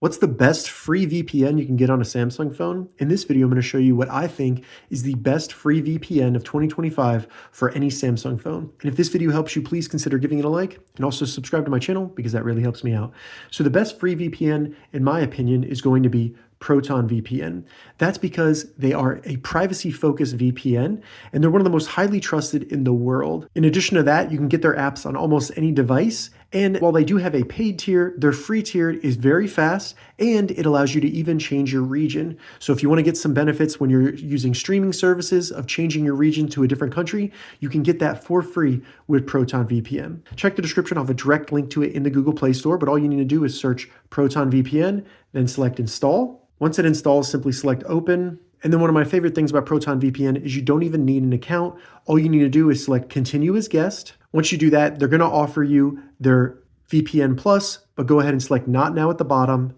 What's the best free VPN you can get on a Samsung phone? In this video, I'm going to show you what I think is the best free VPN of 2025 for any Samsung phone. And if this video helps you, please consider giving it a like and also subscribe to my channel because that really helps me out. So the best free VPN, in my opinion, is going to be ProtonVPN. That's because they are a privacy-focused VPN, and they're one of the most highly trusted in the world. In addition to that, you can get their apps on almost any device, and while they do have a paid tier, their free tier is very fast, and it allows you to even change your region. So if you want to get some benefits when you're using streaming services of changing your region to a different country, you can get that for free with ProtonVPN. Check the description. I'll have a direct link to it in the Google Play Store, but all you need to do is search ProtonVPN, then select install. Once it installs, simply select open. And then one of my favorite things about ProtonVPN is you don't even need an account. All you need to do is select continue as guest. Once you do that, they're going to offer you their VPN Plus, but go ahead and select not now at the bottom.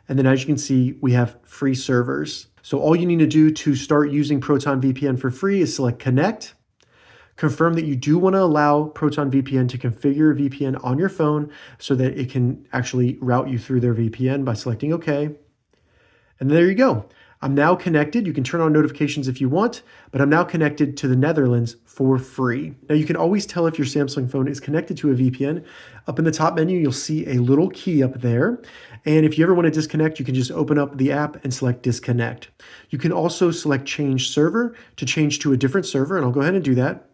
And then as you can see, we have free servers. So all you need to do to start using ProtonVPN for free is select connect. Confirm that you do want to allow ProtonVPN to configure a VPN on your phone so that it can actually route you through their VPN by selecting OK. And there you go. I'm now connected. You can turn on notifications if you want, but I'm now connected to the Netherlands for free. Now you can always tell if your Samsung phone is connected to a VPN. Up in the top menu, you'll see a little key up there. And if you ever want to disconnect, you can just open up the app and select disconnect. You can also select change server to change to a different server, and I'll go ahead and do that.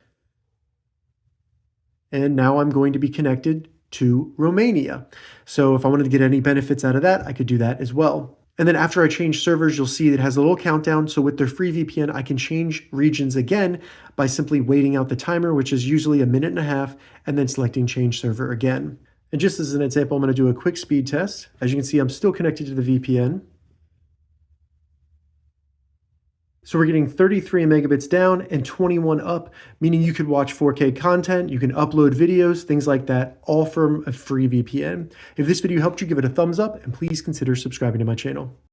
And now I'm going to be connected to Romania. So if I wanted to get any benefits out of that, I could do that as well. And then after I change servers, you'll see it has a little countdown. So with their free VPN, I can change regions again by simply waiting out the timer, which is usually 1.5 minutes, and then selecting change server again. And just as an example, I'm going to do a quick speed test. As you can see, I'm still connected to the VPN. So we're getting 33 megabits down and 21 up, meaning you could watch 4K content, you can upload videos, things like that, all from a free VPN. If this video helped you, give it a thumbs up and please consider subscribing to my channel.